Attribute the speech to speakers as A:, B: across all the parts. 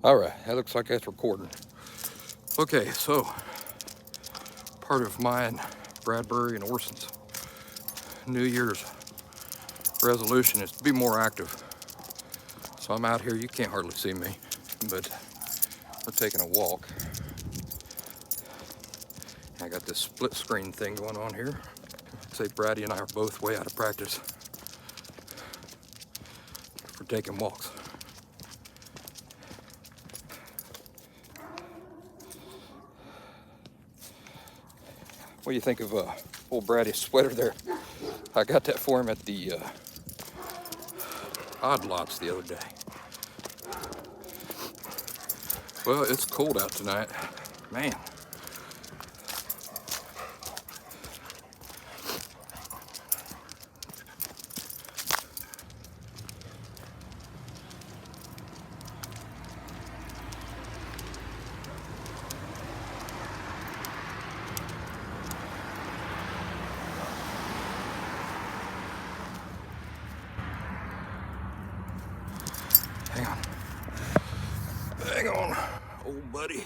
A: All right, that looks like that's recording. Okay, so part of mine, Bradbury and Orson's New Year's resolution is to be more active. So I'm out here, you can't hardly see me, but we're taking a walk. I got this split screen thing going on here. I'd say Brady and I are both way out of practice for taking walks. What do you think of old Brady's sweater there? I got that for him at the Odd Lots the other day. Well, it's cold out tonight. Man. Hang on, old buddy.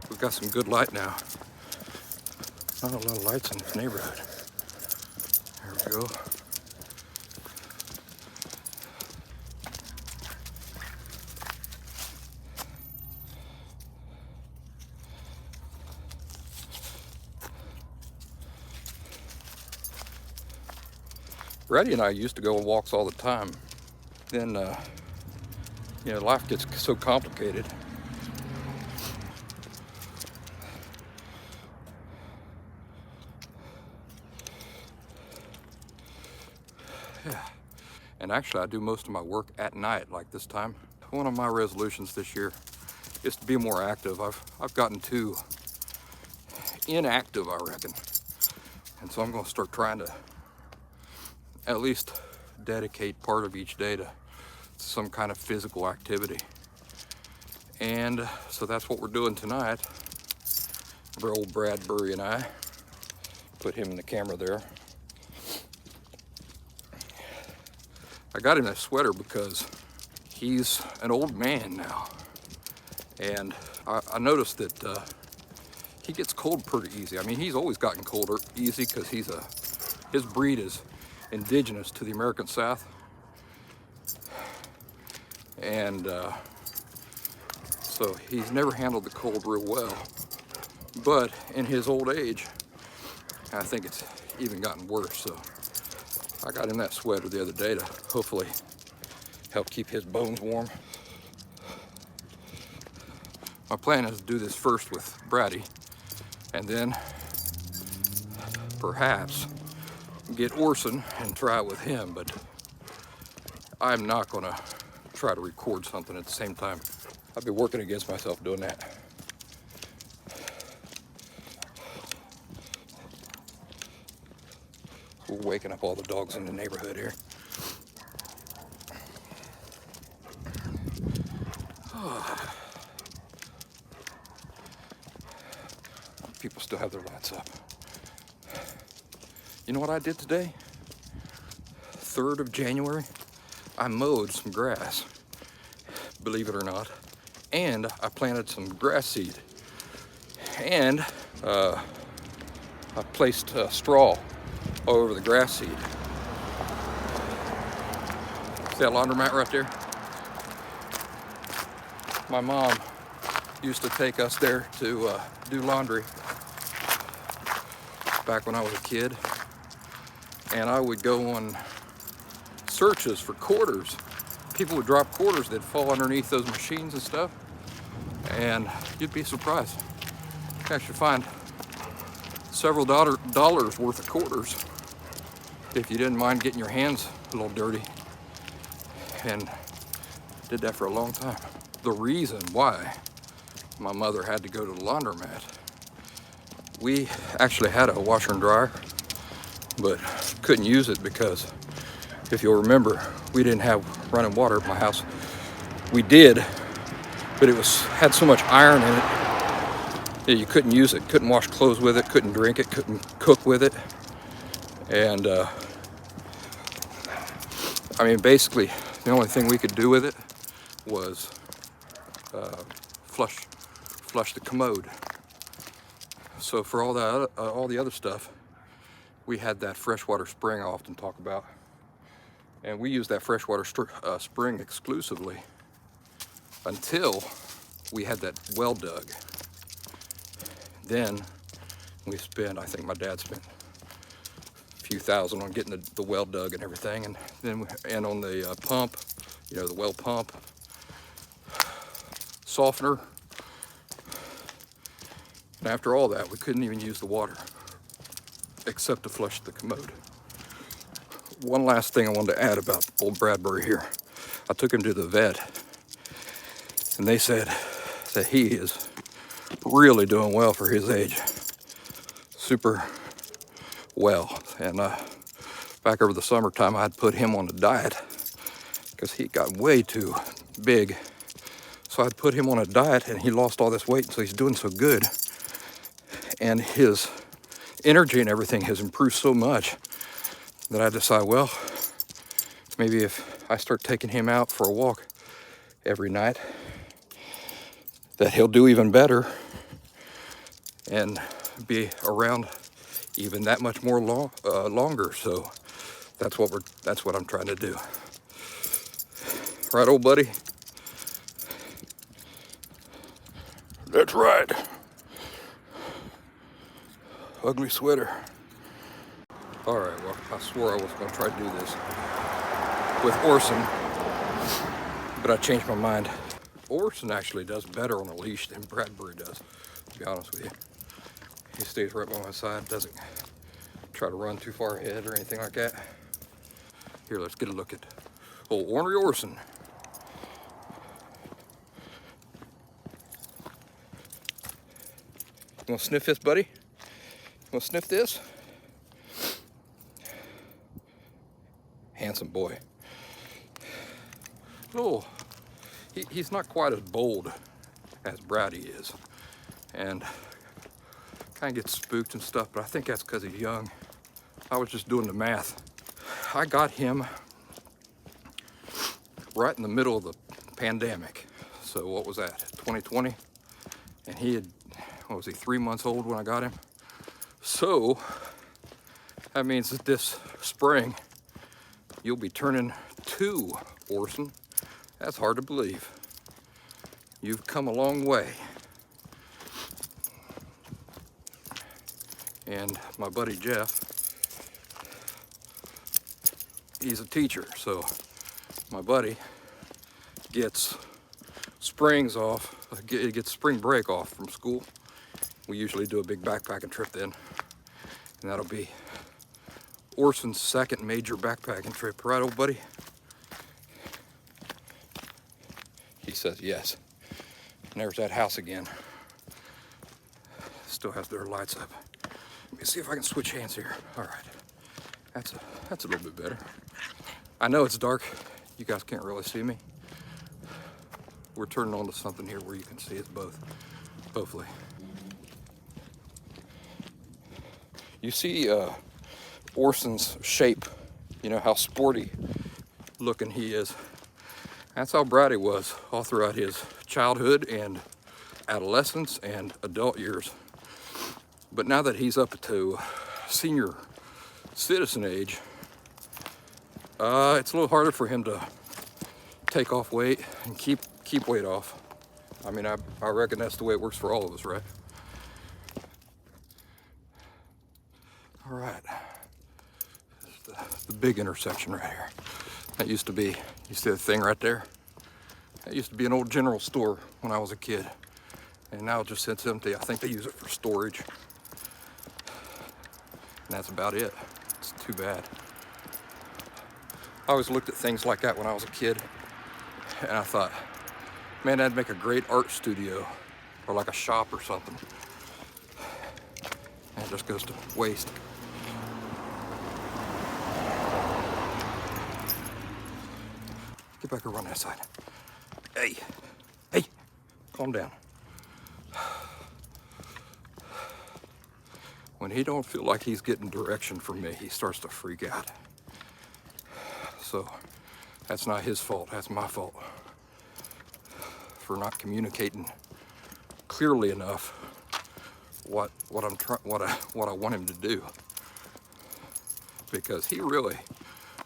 A: We've got some good light now. Not a lot of lights in this neighborhood. There we go. Brady and I used to go on walks all the time. Then, life gets so complicated. Yeah. And actually, I do most of my work at night, like this time. One of my resolutions this year is to be more active. I've gotten too inactive, I reckon. And so I'm going to start trying to at least dedicate part of each day to some kind of physical activity. And so that's what we're doing tonight. Old Bradbury and I. Put him in the camera there. I got him that sweater because he's an old man now. And I noticed that he gets cold pretty easy. I mean, he's always gotten colder easy because his breed is indigenous to the American South. And so he's never handled the cold real well. But in his old age, I think it's even gotten worse. So I got him that sweater the other day to hopefully help keep his bones warm. My plan is to do this first with Brady, and then perhaps get Orson and try it with him, but I'm not gonna try to record something at the same time. I've been working against myself doing that. We're waking up all the dogs in the neighborhood here. People still have their lights up. You know what I did today? 3rd of January, I mowed some grass, believe it or not, and I planted some grass seed. And I placed straw all over the grass seed. See that laundromat right there? My mom used to take us there to do laundry back when I was a kid. And I would go on searches for quarters. People would drop quarters that fall underneath those machines and stuff. And you'd be surprised. You actually find several dollars worth of quarters if you didn't mind getting your hands a little dirty. And did that for a long time. The reason why my mother had to go to the laundromat, we actually had a washer and dryer, but couldn't use it because, if you'll remember, we didn't have running water at my house. We did, but it had so much iron in it that you couldn't use it, couldn't wash clothes with it, couldn't drink it, couldn't cook with it. And I mean, basically, The only thing we could do with it was flush the commode. So for all the other stuff, we had that freshwater spring I often talk about, and we used that freshwater spring exclusively until we had that well dug. Then we spent, I think my dad spent a few thousand on getting the well dug and everything, and then and on the pump, you know, the well pump, softener. And after all that, we couldn't even use the water except to flush the commode. One last thing I wanted to add about old Bradbury here. I took him to the vet, and they said that he is really doing well for his age. Super well. And back over the summertime, I'd put him on a diet because he got way too big. So I'd put him on a diet, and he lost all this weight, and so he's doing so good. And his energy and everything has improved so much that I decide, well, maybe if I start taking him out for a walk every night, that he'll do even better and be around even that much more longer. So that's what I'm trying to do. Right, old buddy? That's right. Ugly sweater. All right, well, I swore I was going to try to do this with Orson, but I changed my mind. Orson actually does better on a leash than Bradbury does, to be honest with you. He stays right by my side, doesn't try to run too far ahead or anything like that. Here, let's get a look at old ornery Orson. You want to sniff this, buddy? You want to sniff this? Handsome boy. Oh, he's not quite as bold as Brady is, and kind of gets spooked and stuff, but I think that's because he's young. I was just doing the math. I got him right in the middle of the pandemic. So what was that, 2020? And he had, what was he, 3 months old when I got him? So that means that this spring, you'll be turning 2, Orson. That's hard to believe. You've come a long way. And my buddy Jeff, he's a teacher, so my buddy gets springs off, gets spring break off from school. We usually do a big backpacking trip then, and that'll be Orson's second major backpacking trip, right, old buddy? He says yes. And there's that house again. Still has their lights up. Let me see if I can switch hands here. All right, that's a little bit better. I know it's dark. You guys can't really see me. We're turning on to something here where you can see us both, hopefully. You see Orson's shape, you know, how sporty looking he is. That's how Brady was all throughout his childhood and adolescence and adult years. But now that he's up to senior citizen age, it's a little harder for him to take off weight and keep weight off. I mean, I reckon that's the way it works for all of us, right? All right, this is the big intersection right here. That used to be, you see the thing right there? That used to be an old general store when I was a kid. And now it just sits empty. I think they use it for storage. And that's about it. It's too bad. I always looked at things like that when I was a kid, and I thought, man, that'd make a great art studio or like a shop or something. And it just goes to waste. Get back and run that side. Hey, calm down. When he don't feel like he's getting direction from me, he starts to freak out. So That's not his fault, that's my fault for not communicating clearly enough what I want him to do. Because he really,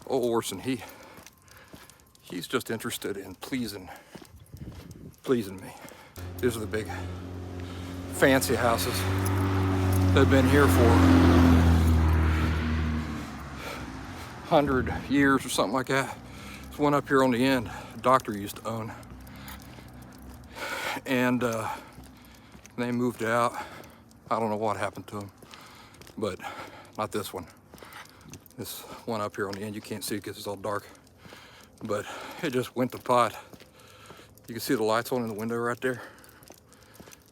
A: Orson, he's just interested in pleasing me. These are the big fancy houses. They've been here for 100 years or something like that. There's one up here on the end, a doctor used to own. And they moved out. I don't know what happened to them, but not this one. This one up here on the end, you can't see because it's all dark, but it just went to pot. You can see the lights on in the window right there.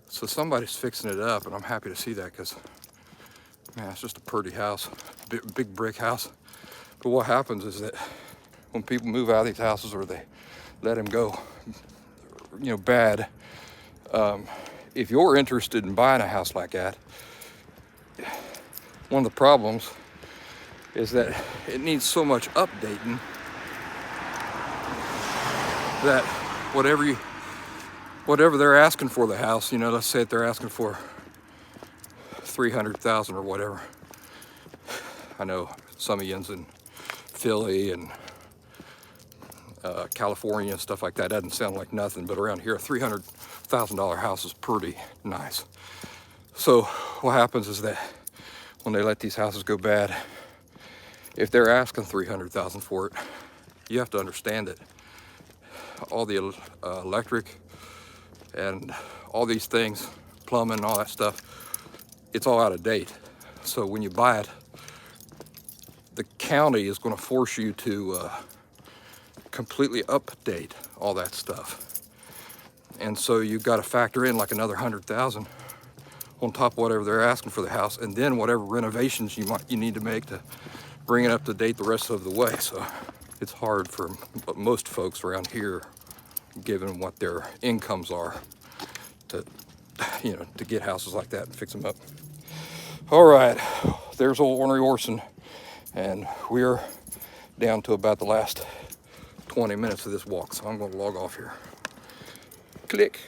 A: So somebody's fixing it up, and I'm happy to see that because, man, it's just a pretty house, big brick house. But what happens is that when people move out of these houses or they let them go, you know, bad, if you're interested in buying a house like that, one of the problems is that it needs so much updating that whatever they're asking for the house, you know, let's say that they're asking for $300,000 or whatever. I know some of yous in Philly and California and stuff like that doesn't sound like nothing, but around here a $300,000 house is pretty nice. So what happens is that when they let these houses go bad, if they're asking $300,000 for it, you have to understand that all the electric and all these things, plumbing, all that stuff, it's all out of date. So when you buy it, the county is going to force you to completely update all that stuff. And so you've got to factor in like another $100,000 on top of whatever they're asking for the house, and then whatever renovations you need to make to bring it up to date the rest of the way. So it's hard for most folks around here, given what their incomes are, to, you know, to get houses like that and fix them up. All right, there's old Ornery Orson, and we're down to about the last 20 minutes of this walk, so I'm going to log off here. Click.